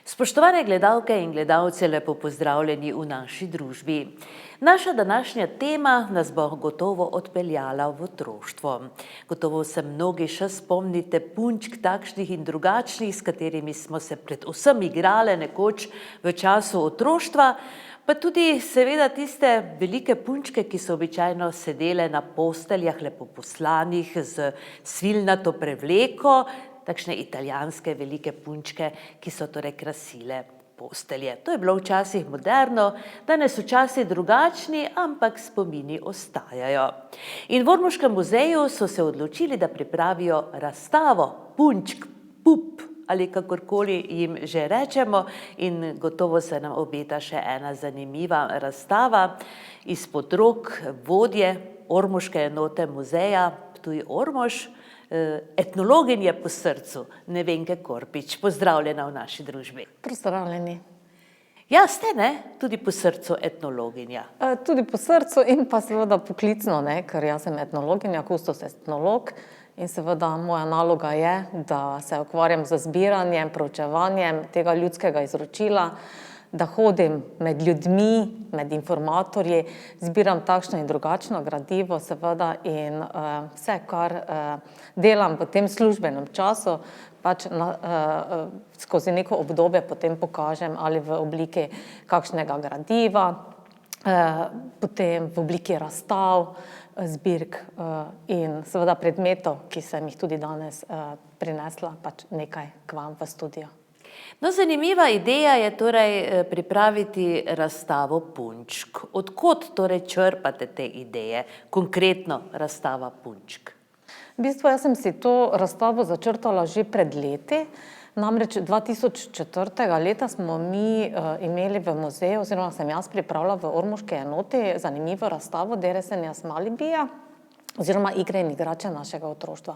Spoštovane gledalke in gledalci, lepo pozdravljeni v naši družbi. Naša današnja tema nas bo gotovo odpeljala v otroštvo. Gotovo se mnogi še spomnite punčk takšnih in drugačnih, s katerimi smo se predvsem igrale nekoč v času otroštva, pa tudi seveda tiste velike punčke, ki so običajno sedele na posteljah lepo poslanih z svilnato prevleko, takšne italijanske velike punčke, ki so torej krasile postelje. To je bilo včasih moderno, danes so časi drugačni, ampak spomini ostajajo. In v Ormoškem muzeju so se odločili, da pripravijo razstavo punčk, pup ali kakorkoli jim že rečemo, in gotovo se nam obeta še ena zanimiva razstava izpod rok vodje Ormoške enote muzeja Ptuj-Ormož, etnologinje po srcu, Nevenke Korpič. Pozdravljena v naši družbi. Pozdravljeni. Ja, ste, ne? Tudi po srcu etnologinja. Tudi po srcu in pa seveda poklicno, ne? Ker jaz sem etnologinja, kustos etnolog in seveda moja naloga je, da se ukvarjam z zbiranjem, proučevanjem tega ljudskega izročila, da hodim med ljudmi, med informatorji, zbiram takšno in drugačno gradivo seveda in vse, kar delam v tem službenem času, pač skozi neko obdobje potem pokažem ali v obliki kakšnega gradiva, potem v obliki razstav, zbirk in seveda predmetov, ki sem jih tudi danes prinesla pač nekaj k vam v studio. No, zanimiva ideja je torej pripraviti razstavo punčk. Od kod torej črpate te ideje, konkretno razstava punčk? V bistvu jaz sem si to razstavo začrtala že pred leti, namreč 2004. leta smo mi imeli v muzeju, oziroma sem jaz pripravila v Ormoški enoti zanimivo razstavo Deresenja Smalibija, oziroma igre in igrače našega otroštva.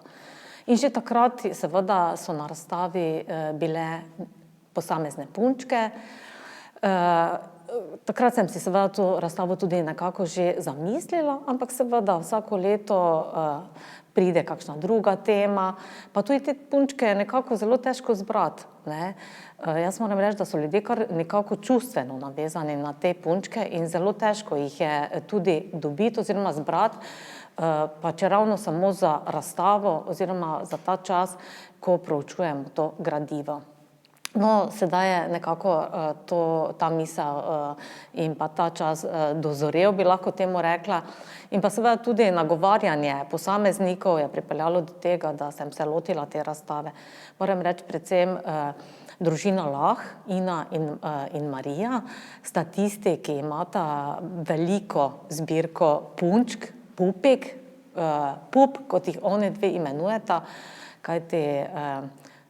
In že takrat seveda so na razstavi bile posamezne punčke. Takrat sem si seveda to razstavo tudi nekako že zamislila, ampak seveda vsako leto pride kakšna druga tema, pa tudi te punčke je nekako zelo težko zbrati, ne. Jaz moram reči, da so ljudje kar nekako čustveno navezani na te punčke in zelo težko jih je tudi dobiti oziroma zbrati, pa čeravno samo za razstavo oziroma za ta čas, ko proučujemo to gradivo. No, sedaj je nekako ta misel in pa ta čas dozorel, bi lahko temu rekla, in pa seveda tudi nagovarjanje posameznikov je pripeljalo do tega, da sem se lotila te razstave. Moram reči predvsem družina Lah, Ina in Marija, sta tisti, ki imata veliko zbirko punčk, pupik, pup, kot jih oni dve imenujeta, kajti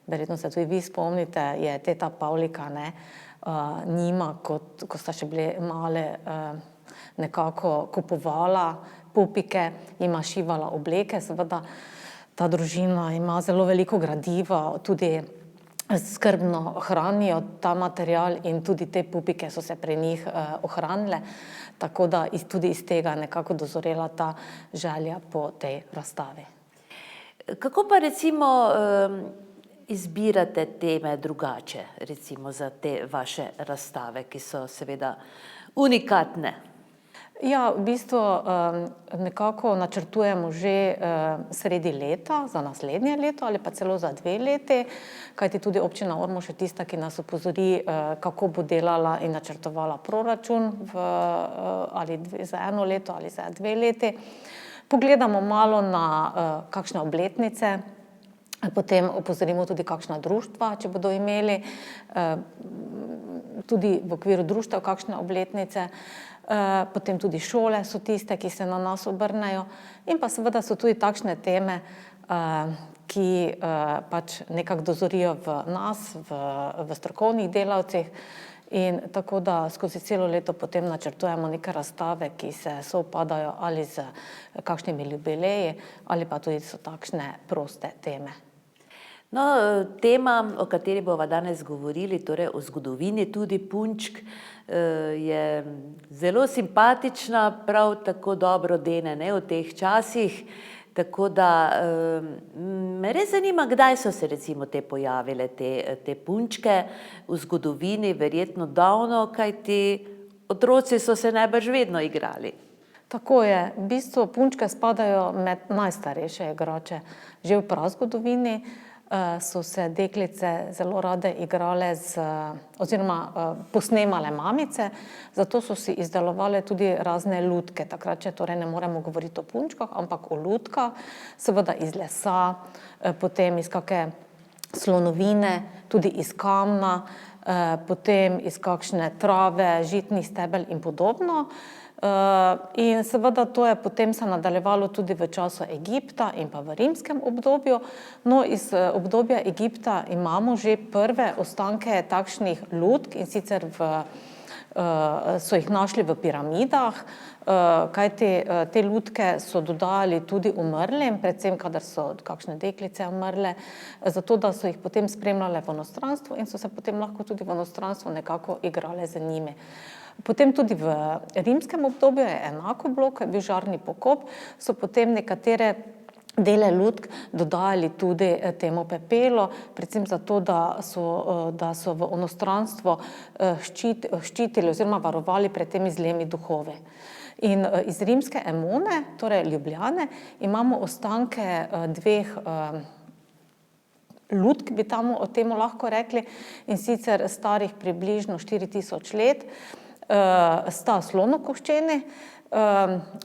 verjetno se tudi vi spomnite, je teta Pavlika, ne, njima, ko sta še bile male, nekako kupovala pupike, jima šivala obleke, seveda ta družina ima zelo veliko gradiva, tudi skrbno hranijo ta material in tudi te pupike so se pri njih ohranile, tako da tudi iz tega nekako dozorela ta želja po tej razstavi. Kako pa recimo izbirate teme drugače, recimo za te vaše razstave, ki so seveda unikatne? Ja, v bistvu nekako načrtujemo že sredi leta, za naslednje leto ali pa celo za 2 leti, kajti tudi občina Ormož je tista, ki nas opozori, kako bo delala in načrtovala proračun ali za 1 leto ali za 2 leti. Pogledamo malo na kakšne obletnice, potem opozorimo tudi kakšna društva, če bodo imeli tudi v okviru društev kakšne obletnice, potem tudi šole so tiste, ki se na nas obrnejo, in pa seveda so tudi takšne teme, ki pač nekako dozorijo v nas, v strokovnih delavcih, in tako da skozi celo leto potem načrtujemo neke razstave, ki se sovpadajo ali s kakšnimi jubileji ali pa tudi so takšne proste teme. No, tema, o kateri bova danes govorili, torej o zgodovini tudi punčk, je zelo simpatična, prav tako dobro dene, ne, v teh časih, Tako da me res zanima, kdaj so se recimo te pojavile, te punčke v zgodovini, verjetno davno, kajti otroci so se najbrž vedno igrali. Tako je, v bistvu punčke spadajo med najstarejše igrače. Že v prazgodovini so se deklice zelo rade igrale oziroma posnemale mamice, zato so si izdelovale tudi razne lutke. Takrat, če torej ne moremo govoriti o punčkah, ampak o lutkah, seveda iz lesa, potem iz kake slonovine, tudi iz kamna, potem iz kakšne trave, žitnih stebel in podobno. In seveda to je potem se nadaljevalo tudi v času Egipta in pa v rimskem obdobju. No, iz obdobja Egipta imamo že prve ostanke takšnih lutk in sicer so jih našli v piramidah, kajti te lutke so dodali tudi umrlim, predvsem kadar so kakšne deklice umrle, zato da so jih potem spremljale v inostranstvu in so se potem lahko tudi v inostranstvu nekako igrale z njimi. Potem tudi v rimskem obdobju je enako bilo, ko je bil žarni pokop, so potem nekatere dele lutk dodajali tudi temu pepelu, predvsem zato, da so v inostranstvo ščitili oziroma varovali pred temi zlimi duhovi. In iz rimske Emone, torej Ljubljane, imamo ostanke dveh lutk, bi temu lahko rekli, in sicer starih približno 4000 let, sta slonokoščeni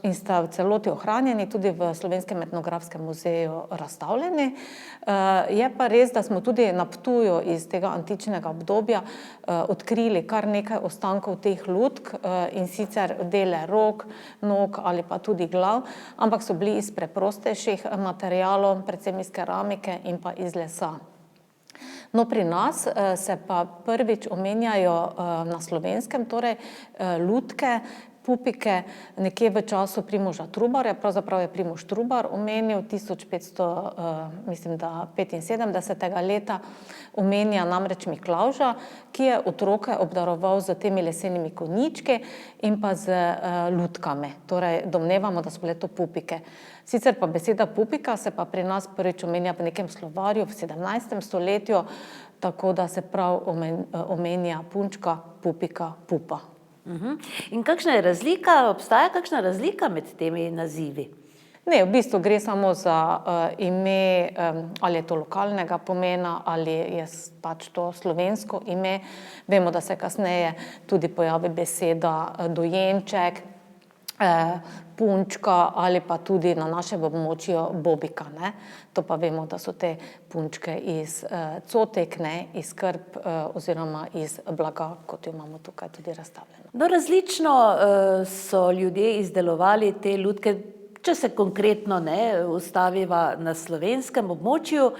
in sta v celoti ohranjeni, tudi v Slovenskem etnografskem muzeju razstavljeni. Je pa res, da smo tudi na Ptuju iz tega antičnega obdobja odkrili kar nekaj ostankov teh lutk, in sicer dele rok, nog ali pa tudi glav, ampak so bili iz preprostejših materialov, predvsem iz keramike in pa iz lesa. No, pri nas se pa prvič omenjajo na Slovenskem, torej lutke, pupike nekje v času Primoža Trubarja, pravzaprav je Primož Trubar omenil 1575. leta, omenja namreč Miklavža, ki je otroke obdaroval z temi lesenimi konjički in pa z lutkami. Torej domnevamo, da so bile to pupike. Sicer pa beseda pupika se pa pri nas prvič omenja v nekem slovarju v 17. stoletju, tako da se prav omenja punčka, pupika, pupa. In kakšna je razlika, obstaja kakšna razlika med temi nazivi? Ne, v bistvu gre samo za ime, ali je to lokalnega pomena, ali je pač to slovensko ime. Vemo, da se kasneje tudi pojavi beseda dojenček, punčka ali pa tudi na našem območju bobika, ne. To pa vemo, da so te punčke iz cotek, ne, iz krp oziroma iz blaga, kot jo imamo tukaj tudi razstavljeno. No, različno so ljudje izdelovali te lutke. Če se konkretno ustaviva na slovenskem območju,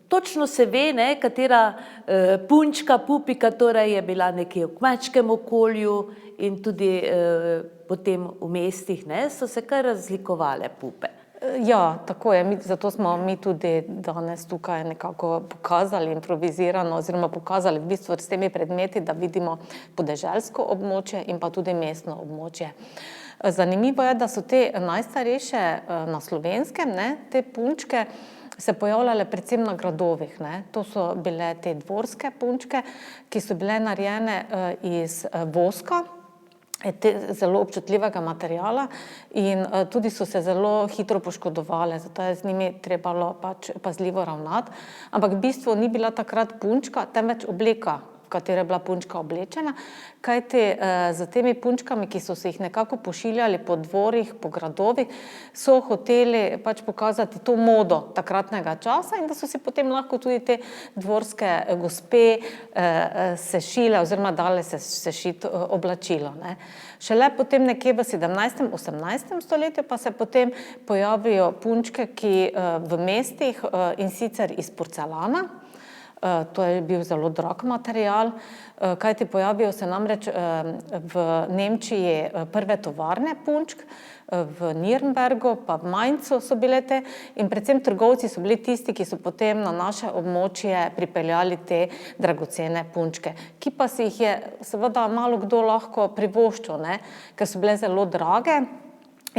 točno se ve, katera punčka, pupika torej je bila nekje v kmečkem okolju in tudi potem v mestih so se kar razlikovale pupe. Ja, tako je, zato smo mi tudi danes tukaj nekako pokazali improvizirano oziroma pokazali v bistvu s temi predmeti, da vidimo podeželsko območje in pa tudi mestno območje. Zanimivo je, da so te najstarejše na Slovenskem, te punčke se pojavljale predvsem na gradovih, To so bile te dvorske punčke, ki so bile narejene iz voska, zelo občutljivega materiala in tudi so se zelo hitro poškodovale, zato je z njimi trebalo pač pazljivo ravnati. Ampak v bistvu ni bila takrat punčka, temveč obleka, v katero je bila punčka oblečena, kajti z temi punčkami, ki so se jih nekako pošiljali po dvorih, po gradovih, so hoteli pač pokazati to modo takratnega časa in da so si potem lahko tudi te dvorske gospe sešile oziroma dale sešiti oblačilo, Šele potem nekje v 17. 18. stoletju pa se potem pojavijo punčke, ki v mestih in sicer iz porcelana. To je bil zelo drag material, kajti pojavijo se namreč v Nemčiji prve tovarne punčk, v Nürnbergu pa v Mainzu so bile te in predvsem trgovci so bili tisti, ki so potem na naše območje pripeljali te dragocene punčke, ki pa si jih je seveda malo kdo lahko privoščil, ker so bile zelo drage.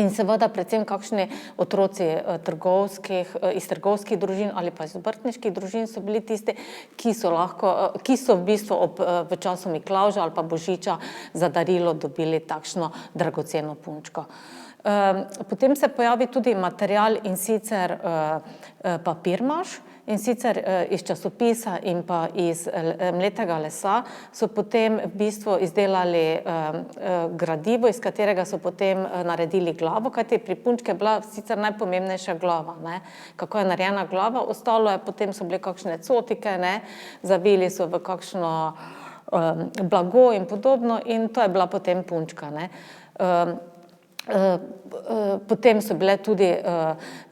In seveda predvsem kakšni otroci iz trgovskih družin ali pa iz obrtniških družin so bili tisti, ki so v bistvu v času Miklavža ali pa Božiča za darilo dobili takšno dragoceno punčko. Potem se pojavi tudi material, in sicer papirmaš, in sicer iz časopisa in pa iz mletega lesa so potem v bistvu izdelali gradivo, iz katerega so potem naredili glavo, kajti pri punčki je bila sicer najpomembnejša glava, ne, kako je narejena glava, ostalo je, potem so bile kakšne cotike, ne, zavili so v kakšno blago in podobno, in to je bila potem punčka, ne. Potem so bile tudi,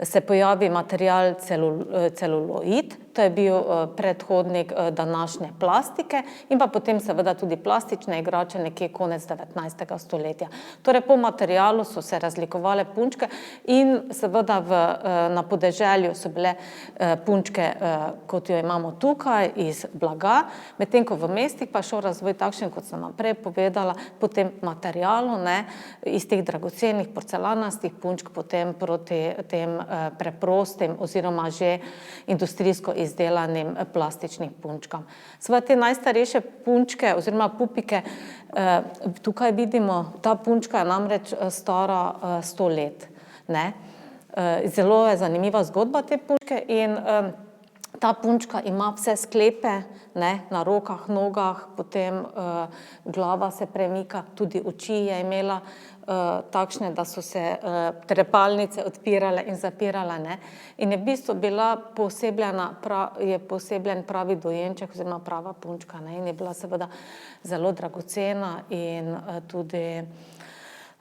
se pojavi material celuloid, to je bil predhodnik današnje plastike, in pa potem seveda tudi plastične igrače nekje konec 19. stoletja. Torej po materialu so se razlikovale punčke in seveda na podeželju so bile punčke, kot jo imamo tukaj, iz blaga, medtem ko v mestih pa šel razvoj takšen, kot sem vam prej povedala, po tem materialu, ne, iz teh dragocenih porcelanastih punčk potem proti tem preprostim oziroma že industrijsko izdelanim plastičnim punčkam. Seveda te najstarejše punčke oziroma pupike, tukaj vidimo, ta punčka je namreč stara 100 let, ne. Zelo je zanimiva zgodba te punčke in ta punčka ima vse sklepe, ne, na rokah, nogah, potem glava se premika, tudi oči je imela takšne, da so se trepalnice odpirale in zapirale, ne. In je v bistvu bila poosebljen pravi dojenček oziroma prava punčka, ne, in je bila seveda zelo dragocena in tudi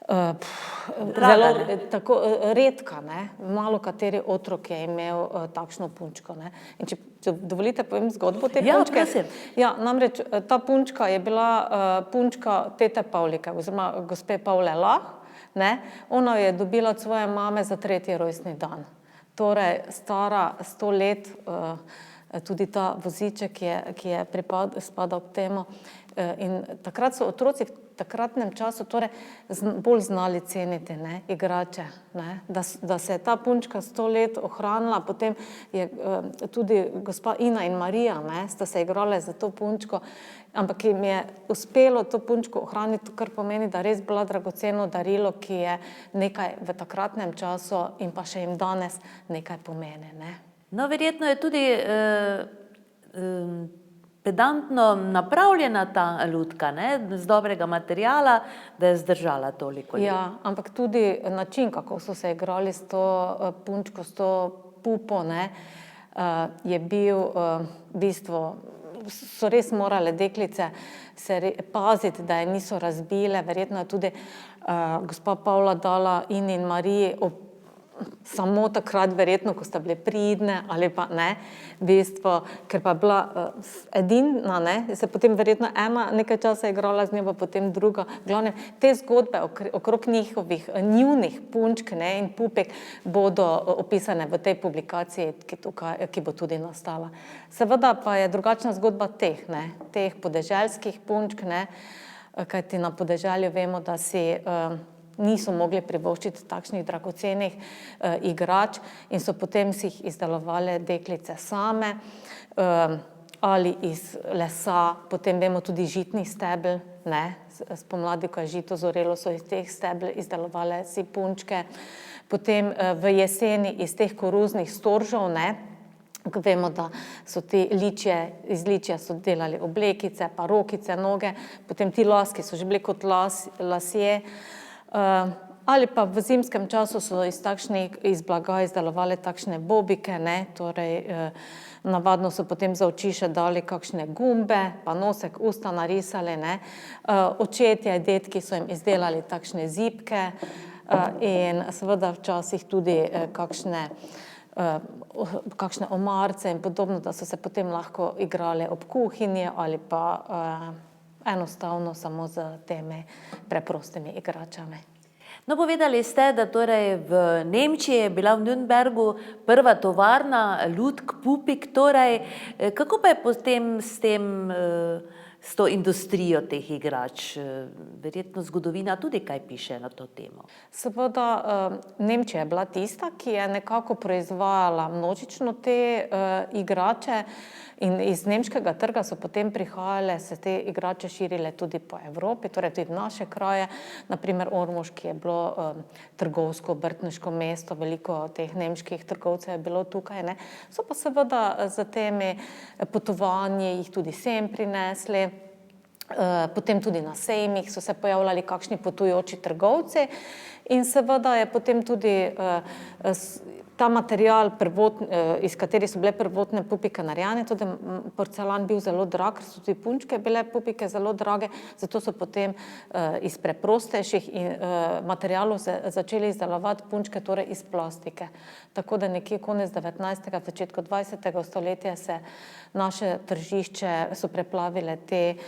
zelo tako redka, ne. Malo kateri otrok je imel takšno punčko, ne. In če dovolite, povem zgodbo te punčke. Ja, prosim. Ja, namreč ta punčka je bila punčka tete Pavlike oziroma gospe Pavle Lah, ne. Ona jo je dobila od svoje mame za 3. rojstni dan. Torej stara 100 let, tudi ta voziček, ki je spadal k temu. In takrat so otroci v takratnem času torej bolj znali ceniti, ne, igrače, ne, da se je ta punčka 100 let ohranila, potem je tudi gospa Ina in Marija, ne, sta se igrale za to punčko, ampak jim je uspelo to punčko ohraniti, kar pomeni, da res bila dragoceno darilo, ki je nekaj v takratnem času in pa še jim danes nekaj pomeni, ne. No, verjetno je tudi pedantno napravljena ta lutka, ne, z dobrega materiala, da je zdržala toliko let. Ja, ampak tudi način, kako so se igrali s to punčko, s to pupo, ne, je bil v bistvu, so res morale deklice paziti, da je niso razbile, verjetno je tudi gospa Pavla dala Ini in Mariji samo takrat, verjetno, ko sta bile pridne ali pa ne, v bistvu, ker pa je bila edina, ne, se potem verjetno ena nekaj časa igrala z njo, pa potem druga. V glavnem, te zgodbe okrog njunih punčk, ne, in pupek bodo opisane v tej publikaciji, ki bo tudi nastala. Seveda pa je drugačna zgodba teh podeželskih punčk, ne, kajti na podeželju vemo, da si niso mogli privoščiti takšnih dragocenih igrač in so potem si jih izdelovale deklice same ali iz lesa, potem vemo tudi žitni stebel, ne, spomladi, ko je žito zorelo, so iz teh stebel izdelovale si punčke, potem v jeseni iz teh koruznih storžev, ne, vemo, da so iz ličja so delali oblekice, pa rokice, noge, potem ti laski so že bili kot lasje, ali pa v zimskem času so iz blaga izdelovali takšne bobike, ne, torej navadno so potem za oči še dali kakšne gumbe, pa nosek, usta narisali, ne. Očetje, dedki so jim izdelali takšne zibke in seveda včasih tudi kakšne omarce in podobno, da so se potem lahko igrali ob kuhinji ali pa enostavno samo z temi preprostimi igračami. No, povedali ste, da torej v Nemčiji je bila v Nürnbergu prva tovarna lutk, pupik, torej kako pa je potem s tem s to industrijo teh igrač. Verjetno zgodovina tudi kaj piše na to temo. Seveda, Nemčija je bila tista, ki je nekako proizvajala množično te igrače in iz nemškega trga so potem prihajale, se te igrače širile tudi po Evropi, torej tudi v naše kraje, naprimer Ormož, ki je bilo trgovsko, obrtniško mesto, veliko teh nemških trgovcev je bilo tukaj, ne. So pa seveda za temi potovanji jih tudi sem prinesli. Potem tudi na sejmih so se pojavljali kakšni potujoči trgovci in seveda je potem tudi ta material, iz katerih so bile prvotne pupike narejene, tudi porcelan bil zelo drag, ker so tudi punčke bile pupike zelo drage, zato so potem iz preprostejših materialov začeli izdelovati punčke, torej iz plastike. Tako da nekje konec 19. v začetku 20. stoletja se naše tržišče so preplavile te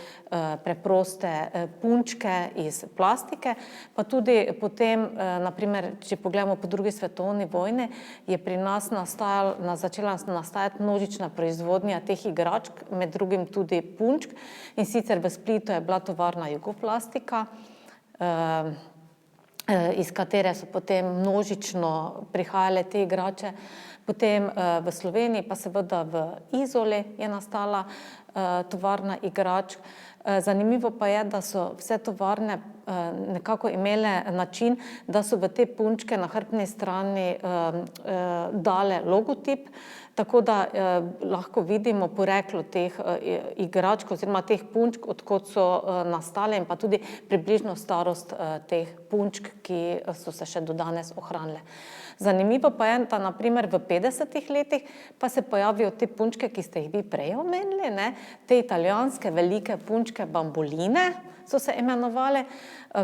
preproste punčke iz plastike, pa tudi potem, naprimer, če pogledamo po drugi svetovni vojni, je pri nas začela nastajati množična proizvodnja teh igračk, med drugim tudi punčk, in sicer v Splitu je bila tovarna Jugoplastika, iz katere so potem množično prihajale te igrače. Potem v Sloveniji, pa seveda v Izoli je nastala tovarna igračk. Zanimivo pa je, da so vse tovarne nekako imele način, da so v te punčke na hrbtni strani dale logotip, tako da lahko vidimo poreklo teh igračk oziroma teh punčk, od kod so nastale, in pa tudi približno starost teh punčk, ki so se še do danes ohranile. Zanimivo pa je, da naprimer v 50. letih pa se pojavijo te punčke, ki ste jih vi prej omenili, ne, te italijanske velike punčke bamboline so se imenovale,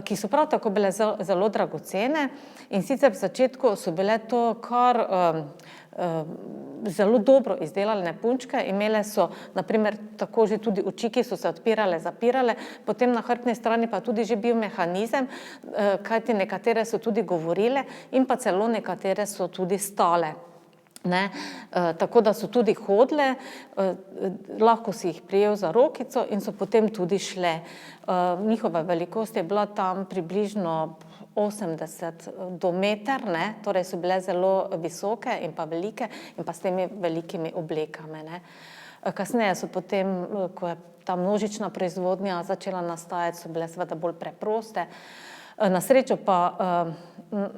ki so prav tako bile zelo dragocene, in sicer v začetku so bile to kar zelo dobro izdelane punčke, imele so naprimer tako že tudi oči, ki so se odpirale, zapirale, potem na hrbtni strani pa tudi že bil mehanizem, kajti nekatere so tudi govorile in pa celo nekatere so tudi stale. Ne, tako da so tudi hodile, lahko si jih prijel za rokico in so potem tudi šle. Njihova velikost je bila tam približno 80 do meter, ne, torej so bile zelo visoke in pa velike in pa s temi velikimi oblekami, ne. Kasneje so potem, ko je ta množična proizvodnja začela nastajati, so bile seveda bolj preproste.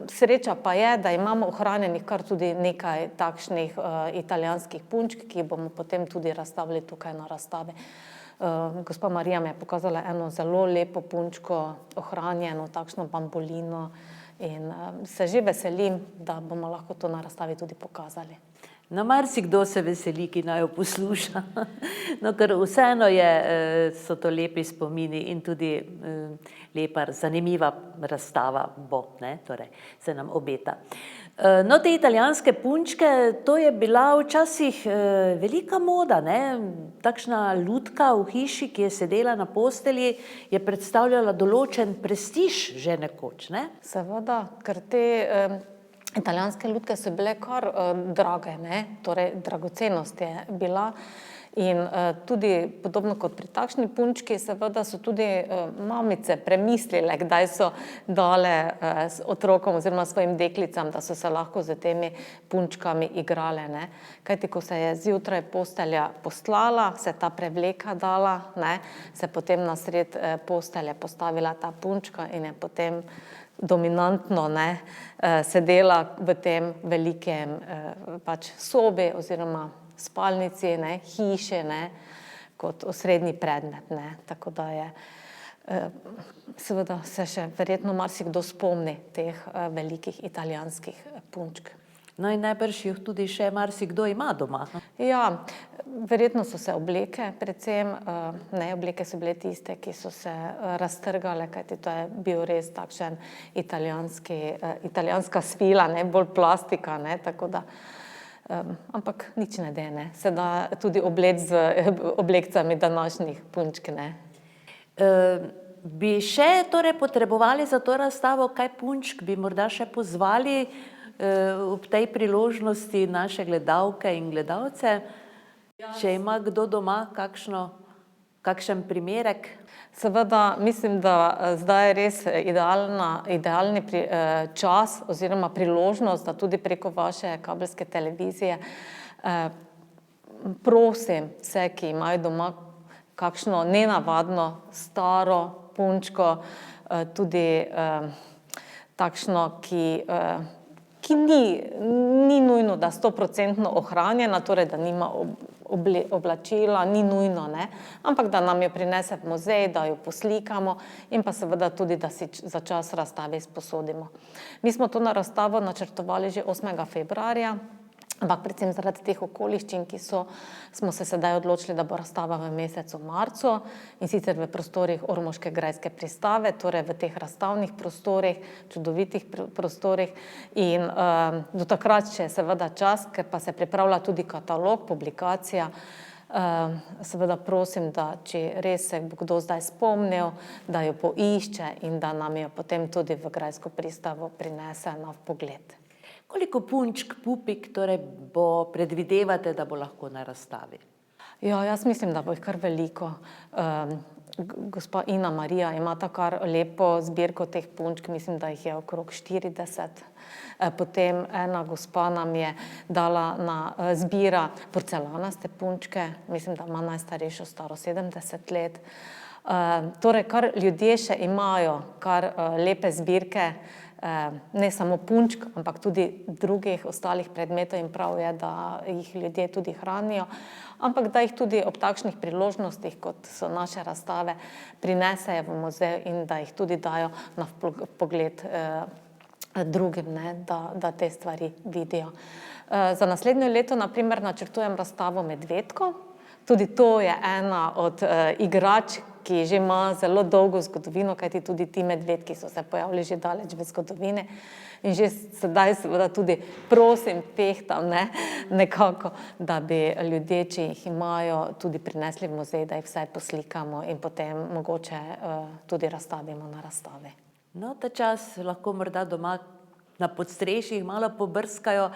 Sreča pa je, da imamo ohranjenih kar tudi nekaj takšnih italijanskih punčk, ki jih bomo potem tudi razstavili tukaj na razstavi. Gospa Marija mi je pokazala eno zelo lepo punčko, ohranjeno, takšno bambolino, in se že veselim, da bomo lahko to na razstavi tudi pokazali. No, marsikdo se veseli, ki naj jo posluša. No, ker vseeno so to lepi spomini in tudi lepa, zanimiva razstava bo, ne, torej se nam obeta. No, te italijanske punčke, to je bila včasih velika moda, ne. Takšna lutka v hiši, ki je sedela na postelji, je predstavljala določen prestiž že nekoč, ne. Seveda, ker te italijanske lutke so bile kar drage, ne, torej dragocenost je bila, in tudi podobno kot pri takšni punčki, seveda so tudi mamice premislile, kdaj so dale otrokom oziroma svojim deklicam, da so se lahko s temi punčkami igrale, ne. Kajti ko se je zjutraj postelja postlala, se ta prevleka dala, ne, se potem na sred postelje postavila ta punčka in je potem dominantno, ne, sedela v tem velikem pač sobi oziroma spalnici, ne, hiši, ne, kot osrednji predmet, ne, tako da je seveda se še verjetno marsikdo spomni teh velikih italijanskih punčk. No, in najbrž jih tudi še marsikdo ima doma. Ja, verjetno so se obleke predvsem, ne, obleke so bile tiste, ki so se raztrgale, kajti to je bil res takšen italijanska svila, ne, bolj plastika, ne, tako da, ampak nič ne de, ne, se da tudi obleči z oblekcami današnjih punčk, ne. Bi še torej potrebovali za to razstavo kaj punčk, bi morda še pozvali ob tej priložnosti naše gledalke in gledalce, če ima kdo doma kakšno Kakšen primerek? Seveda mislim, da zdaj je res idealni čas oziroma priložnost, da tudi preko vaše kabelske televizije prosim vse, ki imajo doma kakšno nenavadno staro punčko, tudi takšno, ki ni nujno, da 100% ohranjena, torej da nima oblačila, ni nujno, ne, ampak da nam jo prinese v muzej, da jo poslikamo in pa seveda tudi, da si za čas razstave izposodimo. Mi smo to razstavo načrtovali že 8. februarja, ampak predvsem zaradi teh okoliščin, smo se sedaj odločili, da bo razstava v mesecu marcu in sicer v prostorih ormoške grajske pristave, torej v teh razstavnih prostorih, čudovitih prostorih in do takrat še seveda čas, ker pa se pripravlja tudi katalog, publikacija, seveda prosim, da če res se bo kdo zdaj spomnil, da jo poišče in da nam jo potem tudi v grajsko pristavo prinese na vpogled. Koliko punčk, pupik torej predvidevate, da bo lahko na razstavi? Ja, jaz mislim, da bo jih kar veliko. Gospa Ina Marija ima kar lepo zbirko teh punčk, mislim, da jih je okrog 40. Potem ena gospa nam je dala zbira porcelanaste punčke, mislim, da ima najstarejšo staro 70 let. Torej, kar ljudje še imajo, kar lepe zbirke, ne samo punčk, ampak tudi drugih ostalih predmetov in prav je, da jih ljudje tudi hranijo, ampak da jih tudi ob takšnih priložnostih, kot so naše razstave, prinesejo v muzej in da jih tudi dajo na pogled drugim, ne, da te stvari vidijo. Za naslednje leto, na primer, načrtujem razstavo Medvedko. Tudi to je ena od igrač, ki že ima zelo dolgo zgodovino, kajti tudi ti medvedki so se pojavili že daleč v zgodovini in že sedaj seveda tudi prosim, pehtam, ne, nekako, da bi ljudje, če jih imajo, tudi prinesli v muzej, da jih vsaj poslikamo in potem mogoče tudi razstavimo na razstavi. No, ta čas lahko morda doma na podstrešjih malo pobrskajo.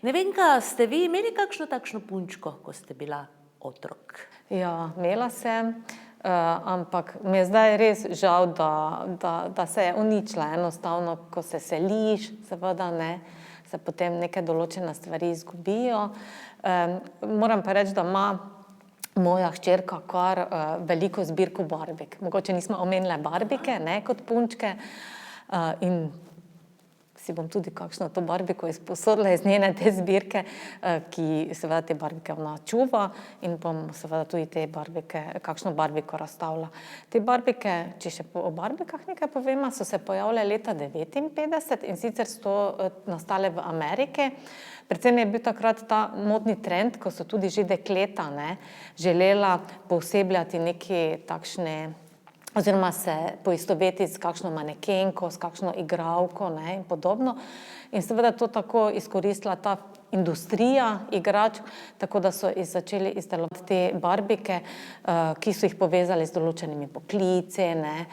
Ne vem, kaj ste vi imeli kakšno takšno punčko, ko ste bila otrok? Ja, imela sem, ampak mi je zdaj res žal, da se je uničila. Enostavno, ko se seliš, seveda ne, se potem neke določene stvari izgubijo. Moram pa reči, da ima moja hčerka kar veliko zbirko barbik. Mogoče nismo omenile barbike, ne, kot punčke, in si bom tudi kakšno to barbiko izposodila iz njene te zbirke, ki seveda te barbike ona čuva in bom seveda tudi te barbike, kakšno barbiko razstavila. Te barbike, če še o barbikah nekaj povem, so se pojavile leta 1959 in sicer so nastale v Ameriki. Predvsem je bil takrat ta modni trend, ko so tudi že dekleta, ne, želela poosebljati neki takšne oziroma se poistovetiti s kakšno manekenko, s kakšno igralko, ne, in podobno. In seveda to tako izkoristila ta industrija igrač, tako da so začeli izdelovati te barbike, ki so jih povezali z določenimi poklici, ne,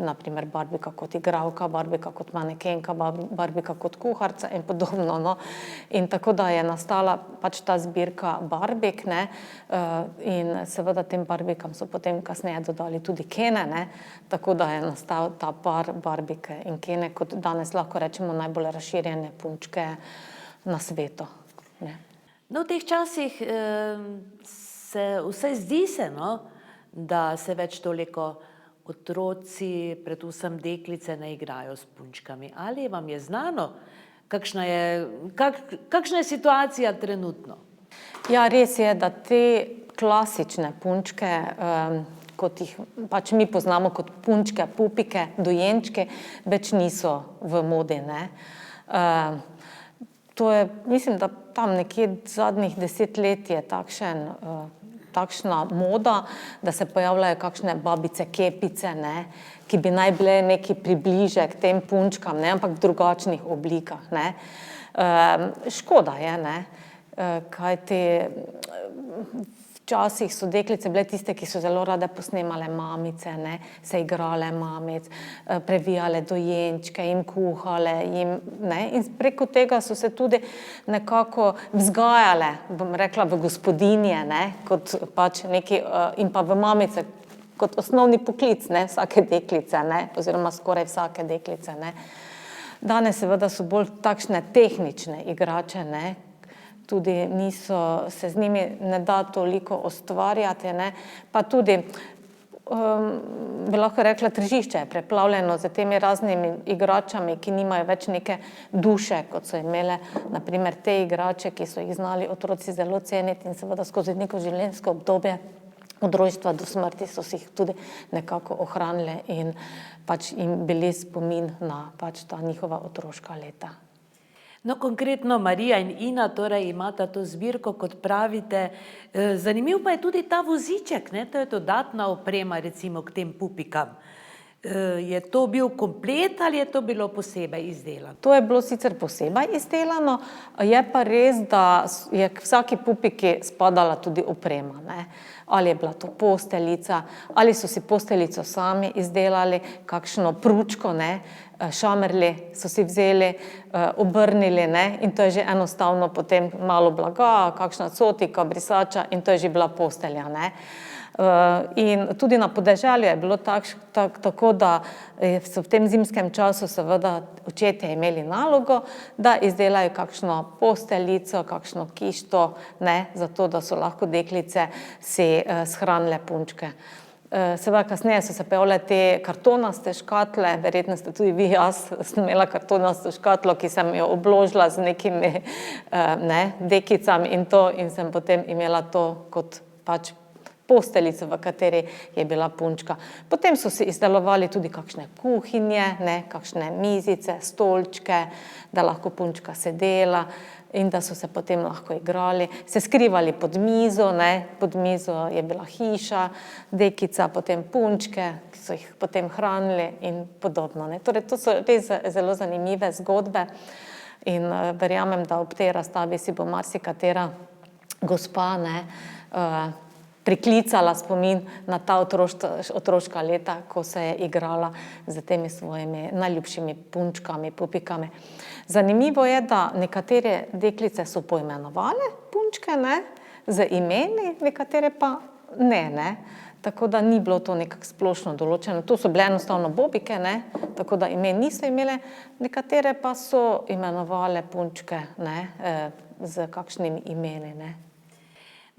na primer barbika kot igralka, barbika kot manekenka, barbika kot kuharica in podobno, no. In tako da je nastala pač ta zbirka barbik, ne, in seveda tem barbikam so potem kasneje dodali tudi kene, ne, tako da je nastal ta par barbike in kene, kot danes lahko rečemo najbolj razširjene punčke na svetu. Ne. No, v teh časih vsaj zdi se, no, da se več toliko otroci, predvsem deklice, ne igrajo s punčkami. Ali vam je znano, kakšna je situacija trenutno? Ja, res je, da te klasične punčke, kot jih pač mi poznamo kot punčke, pupike, dojenčke, več niso v modi, ne. To je, mislim, da tam nekje zadnjih 10 let je takšna moda, da se pojavljajo kakšne babice kepice, ne, ki bi naj bile neki približek tem punčkam, ne, ampak v drugačnih oblikah, ne. Škoda je, ne, kajti v Včasih so deklice bile tiste, ki so zelo rade posnemale mamice, ne, se igrale mamic, previjale dojenčke, jim kuhale, ne, in preko tega so se tudi nekako vzgajale, bom rekla, v gospodinje, ne, kot pač neki, in pa v mamice, kot osnovni poklic, ne, vsake deklice, ne, oziroma skoraj vsake deklice, ne. Danes seveda so bolj takšne tehnične igrače, ne, tudi niso, se z njimi ne da toliko ustvarjati, ne, pa tudi, bi lahko rekla, tržišče je preplavljeno z temi raznimi igračami, ki nimajo več neke duše, kot so imele, na primer, te igrače, ki so jih znali otroci zelo ceniti in seveda skozi neko življenjsko obdobje od rojstva do smrti so si jih tudi nekako ohranile in pač jim bili spomin na pač ta njihova otroška leta. No, konkretno Marija in Ina torej imata to zbirko, kot pravite. Zanimiv pa je tudi ta voziček, ne? To je dodatna oprema recimo k tem pupikam. Je to bil komplet ali je to bilo posebej izdelano? To je bilo sicer posebej izdelano, je pa res, da je k vsaki pupiki spadala tudi oprema, ne. Ali je bila to posteljica, ali so si posteljico sami izdelali, kakšno pručko, ne, šamrli so si vzeli, obrnili, ne, in to je že enostavno potem malo blaga, kakšna cotika, brisača in to je že bila postelja, ne. In tudi na podeželju je bilo tako, da so v tem zimskem času seveda očetje imeli nalogo, da izdelajo kakšno posteljico, kakšno kišto, ne, zato da so lahko deklice si shranile punčke. Seveda kasneje so se pojavile te kartonaste škatle, verjetno ste tudi vi, jaz sem imela kartonasto škatlo, ki sem jo obložila z nekimi, ne, dekicami in sem potem imela to kot pač posteljico, v kateri je bila punčka. Potem so si izdelovali tudi kakšne kuhinje, ne, kakšne mizice, stolčke, da lahko punčka sedela in da so se potem lahko igrali, se skrivali pod mizo, ne, pod mizo je bila hiša, dekica, potem punčke, ki so jih potem hranili in podobno, ne. Torej, to so res zelo zanimive zgodbe in verjamem, da ob tej razstavi si bo marsikatera gospa, ne, priklicala spomin na ta otroška leta, ko se je igrala s temi svojimi najljubšimi punčkami, pupikami. Zanimivo je, da nekatere deklice so poimenovale punčke, ne, z imeni, nekatere pa ne, ne. Tako da ni bilo to nekako splošno določeno. To so bile enostavno bobike, ne, tako da imen niso imele, nekatere pa so imenovale punčke, ne, z kakšnimi imeni, ne.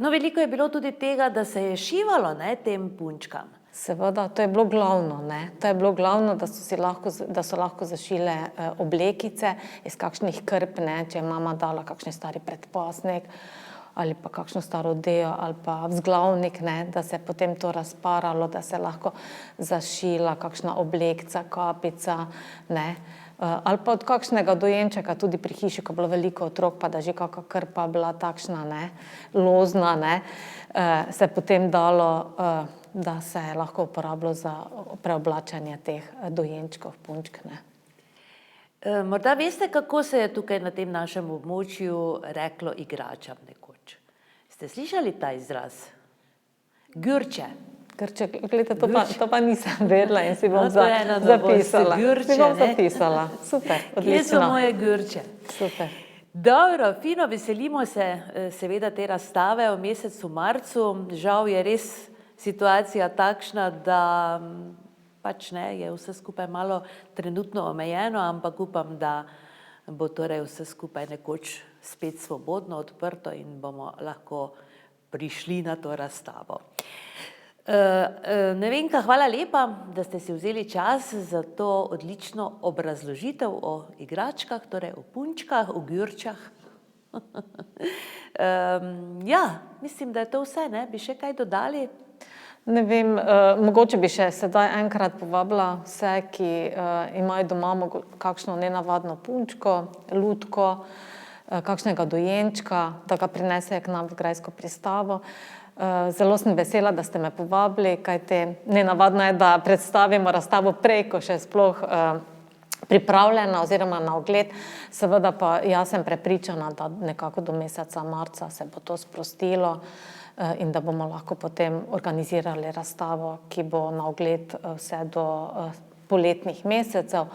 No, veliko je bilo tudi tega, da se je šivalo, ne, tem punčkam. Seveda, to je bilo glavno, ne. To je bilo glavno, da so lahko zašile oblekice iz kakšnih krp, ne, če je mama dala kakšen stari predpasnik ali pa kakšno staro odejo ali pa vzglavnik, ne, da se je potem to razparalo, da se je lahko zašila kakšna oblekca, kapica, ne. Ali pa od kakšnega dojenčeka tudi pri hiši, ko je bilo veliko otrok, pa da že kakšna krpa bila takšna, ne, lozna, ne, se je potem dalo, da se je lahko uporabilo za preoblačenje teh dojenčkov, punčk, ne. Morda veste, kako se je tukaj na tem našem območju reklo igračam nekoč? Ste slišali ta izraz? Gürče. Grče, gledajte, to pa nisem vedela in si bom No, to je eno novost, Gürče, Si bom ne? zapisala. Super, Kje so odlično. moje Gürče? Super. Dobro, fino, veselimo se seveda te razstave v mesecu marcu. Žal je res situacija takšna, da pač ne, je vse skupaj malo trenutno omejeno, ampak upam, da bo torej vse skupaj nekoč spet svobodno, odprto in bomo lahko prišli na to razstavo. Nevenka, hvala lepa, da ste si vzeli čas za to odlično obrazložitev o igračkah, torej o punčkah, o Gürčah. Ja, mislim, da je to vse, ne? Bi še kaj dodali? Ne vem, mogoče bi še sedaj enkrat povabila vse, ki imajo doma kakšno nenavadno punčko, lutko, kakšnega dojenčka, da ga prinesejo k nam v grajsko pristavo. Zelo sem vesela, da ste me povabili, kajti nenavadno je, da predstavimo razstavo prej, ko še sploh pripravljena oziroma na ogled. Seveda pa jaz sem prepričana, da nekako do meseca marca se bo to sprostilo. in da bomo lahko potem organizirali razstavo, ki bo na ogled vse do poletnih mesecev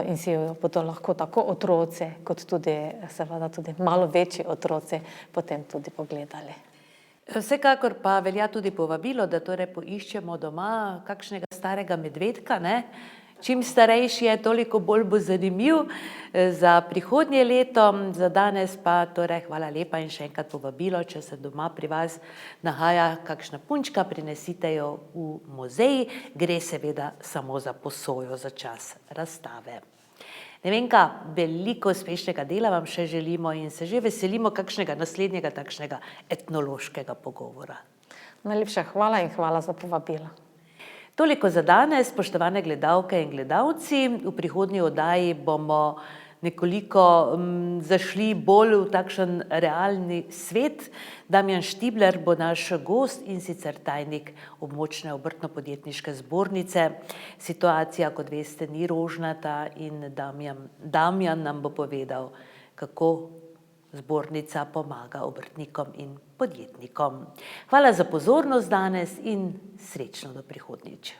in si jo bodo lahko tako otroci, kot tudi seveda tudi malo večji otroci potem tudi pogledali. Vsekakor pa velja tudi povabilo, da torej poiščemo doma kakšnega starega medvedka, ne? Čim starejši je, toliko bolj bo zanimiv za prihodnje leto. Za danes pa torej hvala lepa in še enkrat povabilo, če se doma pri vas nahaja kakšna punčka, prinesite jo v muzej, gre seveda samo za posojo za čas razstave. Nevenka, veliko uspešnega dela vam še želimo in se že veselimo kakšnega naslednjega takšnega etnološkega pogovora. Najlepša hvala in hvala za povabilo. Toliko za danes, spoštovane gledalke in gledalci. V prihodnji oddaji bomo nekoliko zašli bolj v takšen realni svet. Damjan Štibler bo naš gost in sicer tajnik območne obrtno-podjetniške zbornice. Situacija, kot veste, ni rožnata in Damjan nam bo povedal, kako zbornica pomaga obrtnikom in podjetnikom. Hvala za pozornost danes in srečno do prihodnjič.